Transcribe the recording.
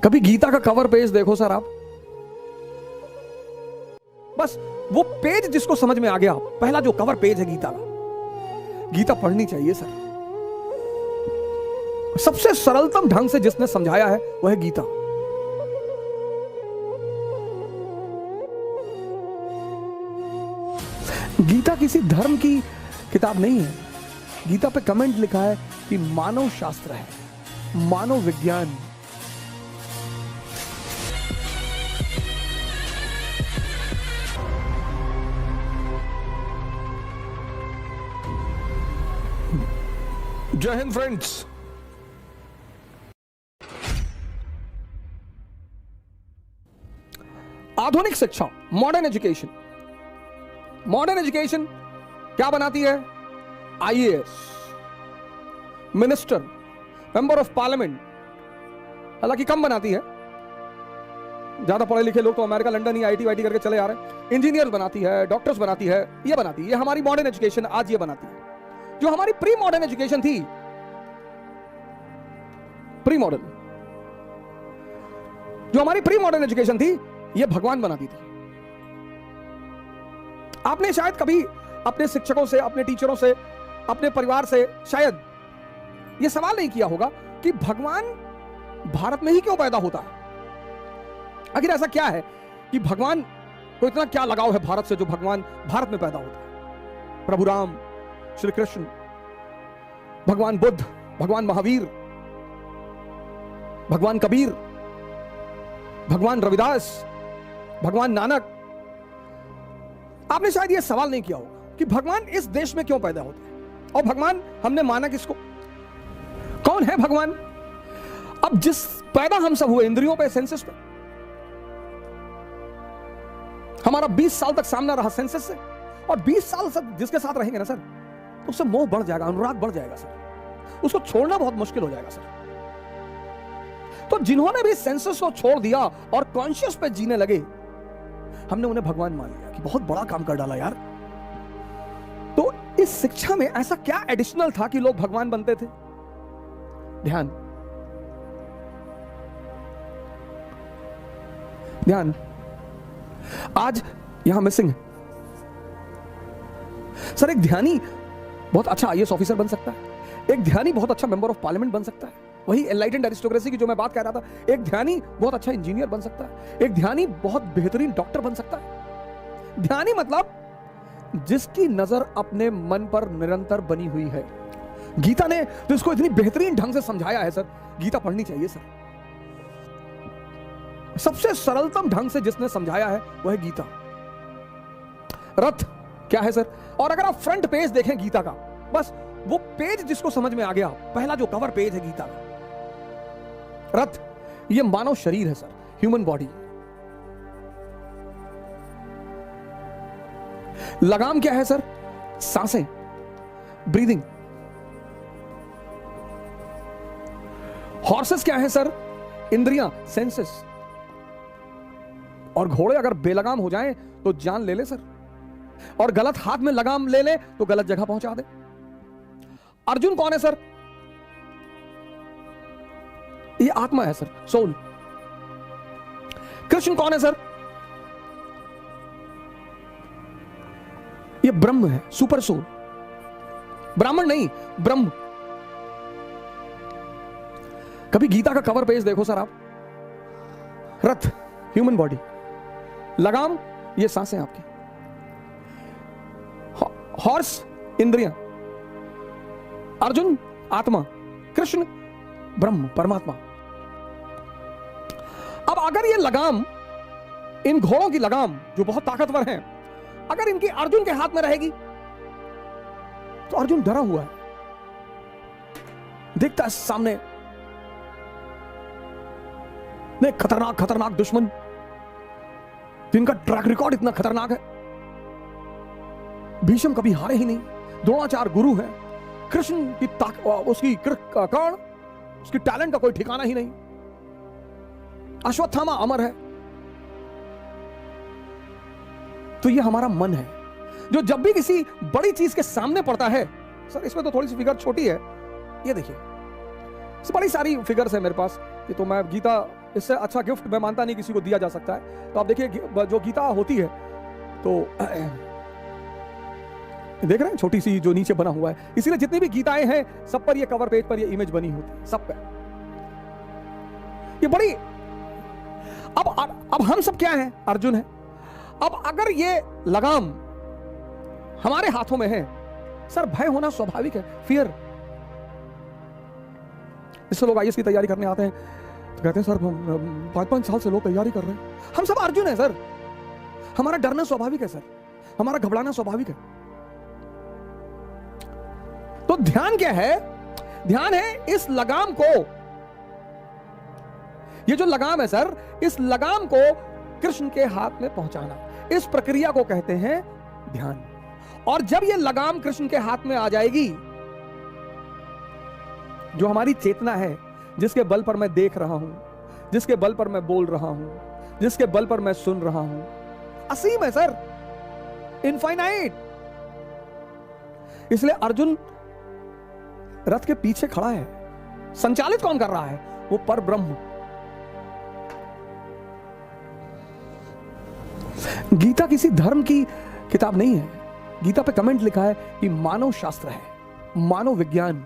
कभी गीता का cover page देखो सर आप, बस वो पेज जिसको समझ में आ गया, पहला जो कवर पेज है गीता का, गीता पढ़नी चाहिए सर। सबसे सरलतम ढंग से जिसने समझाया है वह है गीता। गीता किसी धर्म की किताब नहीं है। गीता पे कमेंट लिखा है कि मानव शास्त्र है, मानव विज्ञान। जय हिंद फ्रेंड्स। आधुनिक शिक्षा, मॉडर्न एजुकेशन, मॉडर्न एजुकेशन क्या बनाती है? IAS, minister, member of parliament, हालांकि कम बनाती है, ज्यादा पढ़े लिखे लोग तो अमेरिका लंदन ही आईटी वाईटी करके चले आ रहे हैं। इंजीनियर्स बनाती है, डॉक्टर्स बनाती है, ये बनाती है, ये हमारी मॉडर्न एजुकेशन आज ये बनाती है। जो हमारी प्री मॉडर्न एजुकेशन थी, प्री मॉडर्न, जो हमारी प्री मॉडर्न एजुकेशन थी, ये भगवान बनाती थी। आपने शायद कभी अपने शिक्षकों से, अपने टीचरों से, अपने परिवार से शायद यह सवाल नहीं किया होगा कि भगवान भारत में ही क्यों पैदा होता है। आखिर ऐसा क्या है कि भगवान को इतना क्या लगाव है भारत से जो भगवान भारत में पैदा होता है? प्रभु राम, श्री कृष्ण, भगवान बुद्ध, भगवान महावीर, भगवान कबीर, भगवान रविदास, भगवान नानक। आपने शायद यह सवाल नहीं किया होगा कि भगवान इस देश में क्यों पैदा होते हैं, और भगवान हमने माना किसको? कौन है भगवान? अब जिस पैदा हम सब हुए इंद्रियों पे, सेंसेस पे, हमारा 20 साल तक सामना रहा सेंसेस से, और 20 साल तक जिसके साथ रहेंगे ना सर, तो उससे मोह बढ़ जाएगा, अनुराग बढ़ जाएगा सर, उसको छोड़ना बहुत मुश्किल हो जाएगा सर। तो जिन्होंने भी सेंसेस को छोड़ दिया और कॉन्शियस पे जीने लगे, हमने उन्हें भगवान मान लिया कि बहुत बड़ा काम कर डाला यार। तो इस शिक्षा में ऐसा क्या एडिशनल था कि लोग भगवान बनते थे? ध्यान, ध्यान, आज यहां मिसिंग है सर। एक ध्यानी बहुत अच्छा आईएएस ऑफिसर बन सकता है, एक ध्यानी बहुत अच्छा मेंबर ऑफ पार्लियामेंट बन सकता है, वही एनलाइटेंड एरिस्टोक्रेसी की जो मैं बात कर रहा था, एक ध्यानी बहुत अच्छा इंजीनियर बन सकता है, एक ध्यानी बहुत बेहतरीन डॉक्टर बन सकता है। ध्यानी मतलब जिसकी नजर अपने मन पर निरंतर बनी हुई है। गीता ने तो इसको इतनी बेहतरीन ढंग से समझाया है सर, गीता पढ़नी चाहिए सर। सबसे सरलतम ढंग से जिसने समझाया है वह है गीता। रथ क्या है सर? और अगर आप फ्रंट पेज देखें गीता का, बस वो पेज जिसको समझ में आ गया, पहला जो कवर पेज है गीता का, रथ, ये मानव शरीर है सर, ह्यूमन बॉडी। लगाम क्या है सर? सांसें, ब्रीदिंग। हॉर्सेस क्या है सर? इंद्रियां, सेंसेस। और घोड़े अगर बेलगाम हो जाएं तो जान ले ले सर, और गलत हाथ में लगाम ले ले तो गलत जगह पहुंचा दे। अर्जुन कौन है सर? ये आत्मा है सर, सोल। कृष्ण कौन है सर? ये ब्रह्म है, सुपर सोल। ब्राह्मण नहीं, ब्रह्म। कभी गीता का कवर पेज देखो सर आप, रथ, ह्यूमन बॉडी, लगाम, ये सांसें आपकी, हॉर्स, इंद्रियां, अर्जुन, आत्मा, कृष्ण, ब्रह्म, परमात्मा। अब अगर ये लगाम, इन घोड़ों की लगाम जो बहुत ताकतवर हैं, अगर इनकी अर्जुन के हाथ में रहेगी तो अर्जुन डरा हुआ है, देखता है सामने नहीं खतरनाक खतरनाक दुश्मन, जिनका ट्रैक रिकॉर्ड इतना खतरनाक है। भीष्म कभी हारे ही नहीं, द्रोणाचार्य गुरु है, कृष्ण की उसकी कर्ण, उसकी टैलेंट का कोई ठिकाना ही नहीं, अश्वत्थामा अमर है। तो ये हमारा मन है जो जब भी किसी बड़ी चीज के सामने पड़ता है, सर इसमें तो थोड़ी सी फिगर छोटी है, ये देखिए बड़ी सारी फिगर्स है मेरे पास, ये तो मैं गीता इससे अच्छा गिफ्ट मैं मानता नहीं किसी को दिया जा सकता है। तो आप देखिए जो गीता होती है तो देख रहे हैं छोटी सी जो नीचे बना हुआ है, इसीलिए जितनी भी गीताएं हैं सब पर ये कवर पेज पर ये इमेज बनी होती है, सब पे ये बड़ी। अब हम सब क्या हैं? अर्जुन है। अब अगर ये लगाम हमारे हाथों में है सर, भय होना स्वाभाविक है, फियर। इससे लोग आईएएस की तैयारी करने आते हैं तो कहते हैं सर 5-5 साल से लोग तैयारी कर रहे हैं। हम सब अर्जुन है सर, हमारा डरना स्वाभाविक है सर, हमारा घबराना स्वाभाविक है। तो ध्यान क्या है? ध्यान है इस लगाम को, ये जो लगाम है सर, इस लगाम को कृष्ण के हाथ में पहुंचाना, इस प्रक्रिया को कहते हैं ध्यान। और जब ये लगाम कृष्ण के हाथ में आ जाएगी, जो हमारी चेतना है, जिसके बल पर मैं देख रहा हूं, जिसके बल पर मैं बोल रहा हूं, जिसके बल पर मैं सुन रहा हूं, असीम है सर, इनफाइनाइट। इसलिए अर्जुन रथ के पीछे खड़ा है। संचालित कौन कर रहा है? वो पर ब्रह्म। गीता किसी धर्म की किताब नहीं है। गीता पे कमेंट लिखा है कि मानव शास्त्र है, मानव विज्ञान।